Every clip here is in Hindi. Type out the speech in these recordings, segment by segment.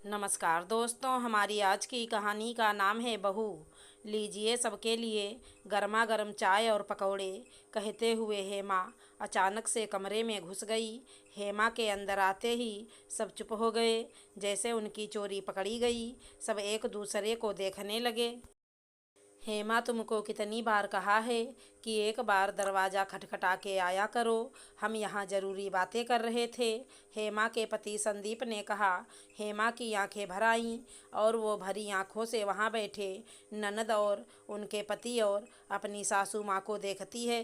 नमस्कार दोस्तों, हमारी आज की कहानी का नाम है बहू। लीजिए सबके लिए गर्मा गर्म चाय और पकौड़े, कहते हुए हेमा अचानक से कमरे में घुस गई। हेमा के अंदर आते ही सब चुप हो गए, जैसे उनकी चोरी पकड़ी गई। सब एक दूसरे को देखने लगे। हेमा, तुमको कितनी बार कहा है कि एक बार दरवाज़ा खटखटा के आया करो, हम यहाँ ज़रूरी बातें कर रहे थे। हेमा के पति संदीप ने कहा। हेमा की आंखें भर आईं और वो भरी आंखों से वहाँ बैठे ननद और उनके पति और अपनी सासू माँ को देखती है।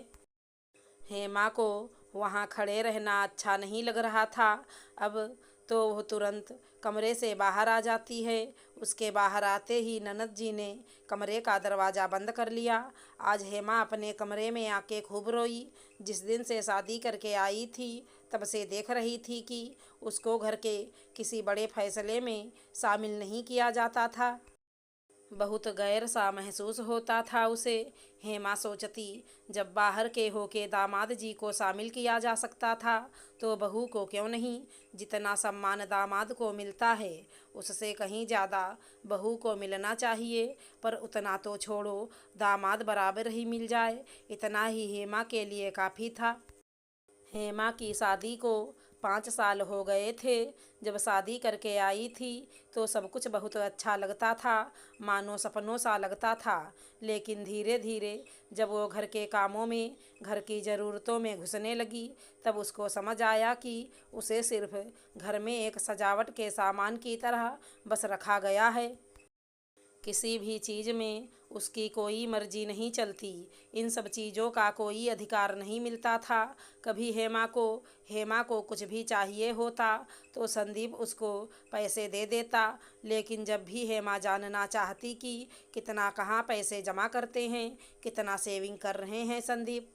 हेमा को वहाँ खड़े रहना अच्छा नहीं लग रहा था। अब तो वह तुरंत कमरे से बाहर आ जाती है। उसके बाहर आते ही ननद जी ने कमरे का दरवाज़ा बंद कर लिया। आज हेमा अपने कमरे में आके खूब रोई। जिस दिन से शादी करके आई थी तब से देख रही थी कि उसको घर के किसी बड़े फैसले में शामिल नहीं किया जाता था। बहुत गैर सा महसूस होता था उसे। हेमा सोचती, जब बाहर के होके दामाद जी को शामिल किया जा सकता था तो बहू को क्यों नहीं। जितना सम्मान दामाद को मिलता है उससे कहीं ज़्यादा बहू को मिलना चाहिए। पर उतना तो छोड़ो, दामाद बराबर ही मिल जाए, इतना ही हेमा के लिए काफ़ी था। हेमा की शादी को 5 साल हो गए थे। जब शादी करके आई थी तो सब कुछ बहुत अच्छा लगता था, मानो सपनों सा लगता था। लेकिन धीरे धीरे जब वो घर के कामों में, घर की ज़रूरतों में घुसने लगी, तब उसको समझ आया कि उसे सिर्फ घर में एक सजावट के सामान की तरह बस रखा गया है। किसी भी चीज़ में उसकी कोई मर्जी नहीं चलती। इन सब चीज़ों का कोई अधिकार नहीं मिलता था। कभी हेमा को कुछ भी चाहिए होता तो संदीप उसको पैसे दे देता। लेकिन जब भी हेमा जानना चाहती कि कितना कहाँ पैसे जमा करते हैं, कितना सेविंग कर रहे हैं संदीप,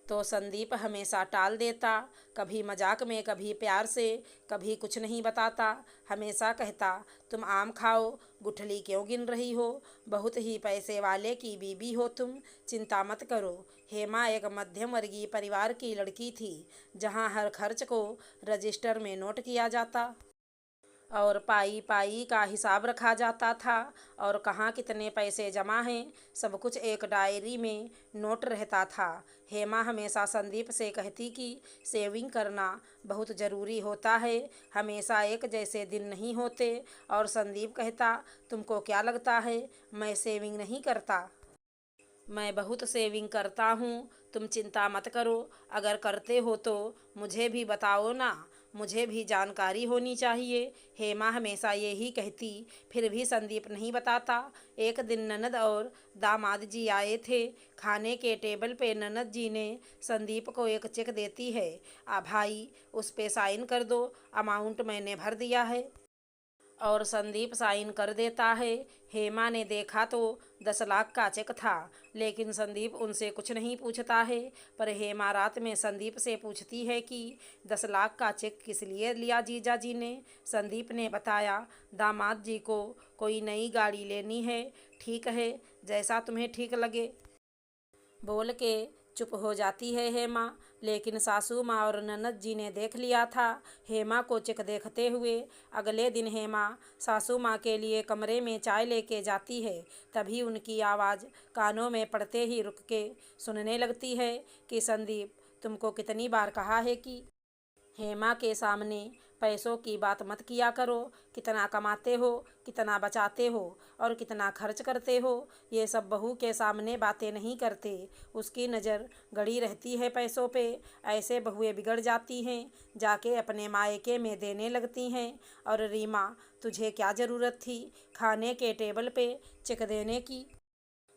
तो संदीप हमेशा टाल देता। कभी मजाक में, कभी प्यार से, कभी कुछ नहीं बताता। हमेशा कहता, तुम आम खाओ, गुठली क्यों गिन रही हो, बहुत ही पैसे वाले की बीबी हो तुम, चिंता मत करो। हेमा एक मध्यम वर्गीय परिवार की लड़की थी, जहाँ हर खर्च को रजिस्टर में नोट किया जाता और पाई पाई का हिसाब रखा जाता था, और कहाँ कितने पैसे जमा हैं सब कुछ एक डायरी में नोट रहता था। हेमा हमेशा संदीप से कहती कि सेविंग करना बहुत ज़रूरी होता है, हमेशा एक जैसे दिन नहीं होते। और संदीप कहता, तुमको क्या लगता है मैं सेविंग नहीं करता? मैं बहुत सेविंग करता हूँ, तुम चिंता मत करो। अगर करते हो तो मुझे भी बताओ ना, मुझे भी जानकारी होनी चाहिए। हेमा हमेशा यही कहती, फिर भी संदीप नहीं बताता। एक दिन ननद और दामाद जी आए थे। खाने के टेबल पे ननद जी ने संदीप को एक चेक देती है। आ भाई, उस पे साइन कर दो, अमाउंट मैंने भर दिया है। और संदीप साइन कर देता है। हेमा ने देखा तो 10 लाख का चेक था, लेकिन संदीप उनसे कुछ नहीं पूछता है। पर हेमा रात में संदीप से पूछती है कि 10 लाख का चेक किस लिए लिया जीजा जी ने। संदीप ने बताया, दामाद जी को कोई नई गाड़ी लेनी है। ठीक है, जैसा तुम्हें ठीक लगे, बोल के चुप हो जाती है हेमा। लेकिन सासू माँ और ननद जी ने देख लिया था हेमा को चेक देखते हुए। अगले दिन हेमा सासू माँ के लिए कमरे में चाय लेके जाती है। तभी उनकी आवाज़ कानों में पड़ते ही रुक के सुनने लगती है कि संदीप, तुमको कितनी बार कहा है कि हेमा के सामने पैसों की बात मत किया करो। कितना कमाते हो, कितना बचाते हो और कितना खर्च करते हो, ये सब बहू के सामने बातें नहीं करते। उसकी नज़र गड़ी रहती है पैसों पे। ऐसे बहुएं बिगड़ जाती हैं, जाके अपने मायके में देने लगती हैं। और रीमा, तुझे क्या ज़रूरत थी खाने के टेबल पे चेक देने की?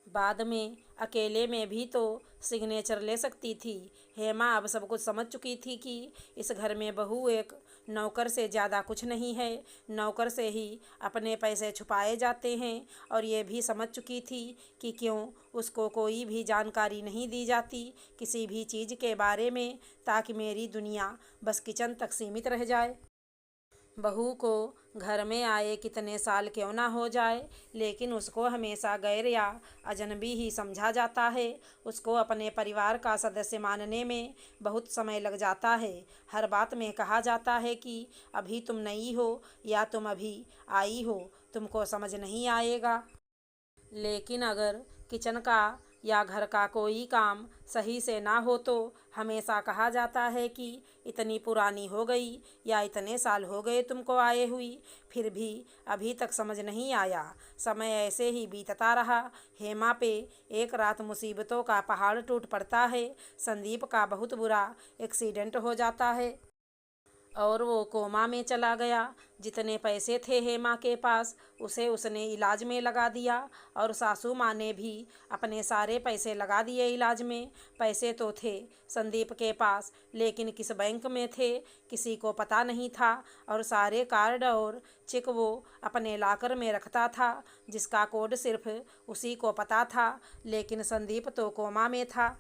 बाद में अकेले में भी तो सिग्नेचर ले सकती थी। हेमा अब सब कुछ समझ चुकी थी कि इस घर में बहू एक नौकर से ज़्यादा कुछ नहीं है। नौकर से ही अपने पैसे छुपाए जाते हैं। और ये भी समझ चुकी थी कि क्यों उसको कोई भी जानकारी नहीं दी जाती किसी भी चीज़ के बारे में, ताकि मेरी दुनिया बस किचन तक सीमित रह जाए। बहू को घर में आए कितने साल क्यों ना हो जाए, लेकिन उसको हमेशा गैर या अजनबी ही समझा जाता है। उसको अपने परिवार का सदस्य मानने में बहुत समय लग जाता है। हर बात में कहा जाता है कि अभी तुम नई हो या तुम अभी आई हो, तुमको समझ नहीं आएगा। लेकिन अगर किचन का या घर का कोई काम सही से ना हो तो हमेशा कहा जाता है कि इतनी पुरानी हो गई या इतने साल हो गए तुमको आए हुई, फिर भी अभी तक समझ नहीं आया। समय ऐसे ही बीतता रहा। हेमा पे एक रात मुसीबतों का पहाड़ टूट पड़ता है। संदीप का बहुत बुरा एक्सीडेंट हो जाता है और वो कोमा में चला गया। जितने पैसे थे हेमा के पास उसे उसने इलाज में लगा दिया और सासू माँ ने भी अपने सारे पैसे लगा दिए इलाज में। पैसे तो थे संदीप के पास, लेकिन किस बैंक में थे किसी को पता नहीं था और सारे कार्ड और चेक वो अपने लॉकर में रखता था, जिसका कोड सिर्फ उसी को पता था। लेकिन संदीप तो कोमा में था।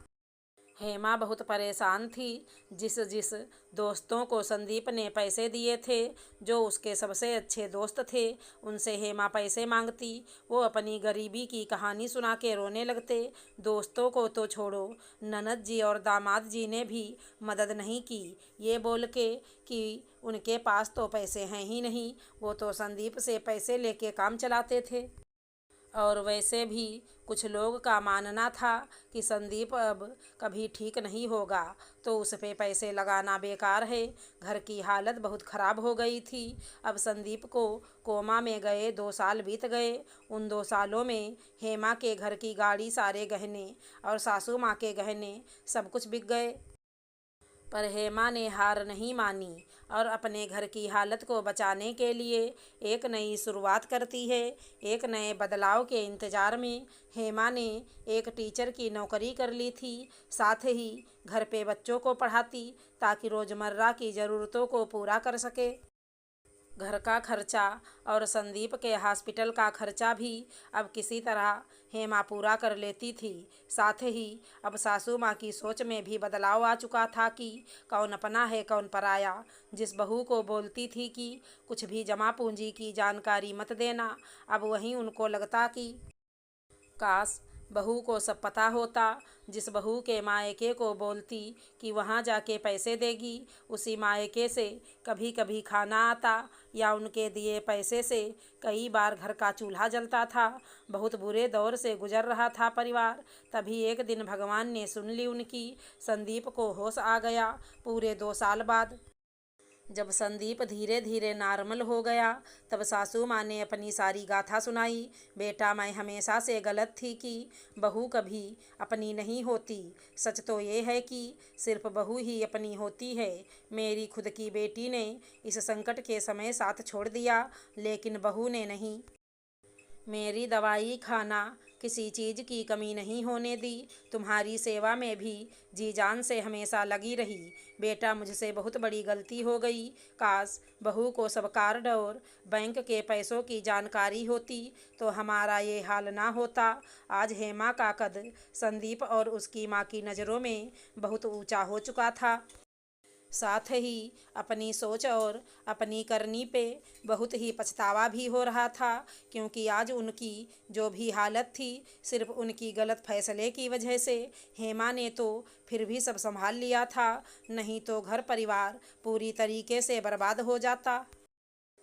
हेमा बहुत परेशान थी। जिस जिस दोस्तों को संदीप ने पैसे दिए थे, जो उसके सबसे अच्छे दोस्त थे, उनसे हेमा पैसे मांगती। वो अपनी गरीबी की कहानी सुना के रोने लगते। दोस्तों को तो छोड़ो, ननद जी और दामाद जी ने भी मदद नहीं की, ये बोल के कि उनके पास तो पैसे हैं ही नहीं, वो तो संदीप से पैसे लेके काम चलाते थे। और वैसे भी कुछ लोग का मानना था कि संदीप अब कभी ठीक नहीं होगा, तो उस पे पैसे लगाना बेकार है। घर की हालत बहुत ख़राब हो गई थी। अब संदीप को कोमा में गए 2 साल बीत गए। उन 2 सालों में हेमा के घर की गाड़ी, सारे गहने और सासू माँ के गहने सब कुछ बिक गए। पर हेमा ने हार नहीं मानी और अपने घर की हालत को बचाने के लिए एक नई शुरुआत करती है। एक नए बदलाव के इंतज़ार में हेमा ने एक टीचर की नौकरी कर ली थी। साथ ही घर पे बच्चों को पढ़ाती ताकि रोज़मर्रा की ज़रूरतों को पूरा कर सके। घर का खर्चा और संदीप के हॉस्पिटल का खर्चा भी अब किसी तरह हेमा पूरा कर लेती थी। साथ ही अब सासू माँ की सोच में भी बदलाव आ चुका था कि कौन अपना है कौन पराया। जिस बहू को बोलती थी कि कुछ भी जमा पूंजी की जानकारी मत देना, अब वहीं उनको लगता कि काश बहू को सब पता होता। जिस बहू के मायके को बोलती कि वहाँ जाके पैसे देगी, उसी मायके से कभी कभी खाना आता या उनके दिए पैसे से कई बार घर का चूल्हा जलता था। बहुत बुरे दौर से गुजर रहा था परिवार। तभी एक दिन भगवान ने सुन ली उनकी। संदीप को होश आ गया पूरे 2 साल बाद। जब संदीप धीरे धीरे नॉर्मल हो गया, तब सासू माँ ने अपनी सारी गाथा सुनाई। बेटा, मैं हमेशा से गलत थी कि बहू कभी अपनी नहीं होती। सच तो ये है कि सिर्फ बहू ही अपनी होती है। मेरी खुद की बेटी ने इस संकट के समय साथ छोड़ दिया, लेकिन बहू ने नहीं। मेरी दवाई खाना किसी चीज़ की कमी नहीं होने दी। तुम्हारी सेवा में भी जी जान से हमेशा लगी रही। बेटा, मुझसे बहुत बड़ी गलती हो गई। काश बहू को सब कार्ड और बैंक के पैसों की जानकारी होती तो हमारा ये हाल ना होता। आज हेमा का कद संदीप और उसकी माँ की नज़रों में बहुत ऊंचा हो चुका था। साथ ही अपनी सोच और अपनी करनी पे बहुत ही पछतावा भी हो रहा था, क्योंकि आज उनकी जो भी हालत थी सिर्फ उनकी गलत फैसले की वजह से। हेमा ने तो फिर भी सब संभाल लिया था, नहीं तो घर परिवार पूरी तरीके से बर्बाद हो जाता।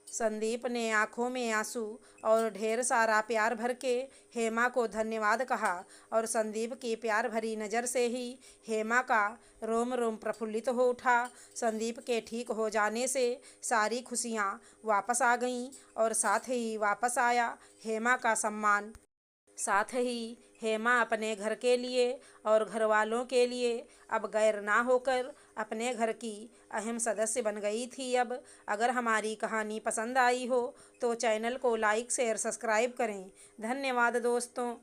संदीप ने आंखों में आंसू और ढेर सारा प्यार भर के हेमा को धन्यवाद कहा और संदीप की प्यार भरी नज़र से ही हेमा का रोम रोम प्रफुल्लित हो उठा। संदीप के ठीक हो जाने से सारी खुशियाँ वापस आ गईं और साथ ही वापस आया हेमा का सम्मान। साथ ही हेमा अपने घर के लिए और घर वालों के लिए अब गैर ना होकर अपने घर की अहम सदस्य बन गई थी। अब अगर हमारी कहानी पसंद आई हो तो चैनल को लाइक शेयर सब्सक्राइब करें। धन्यवाद दोस्तों।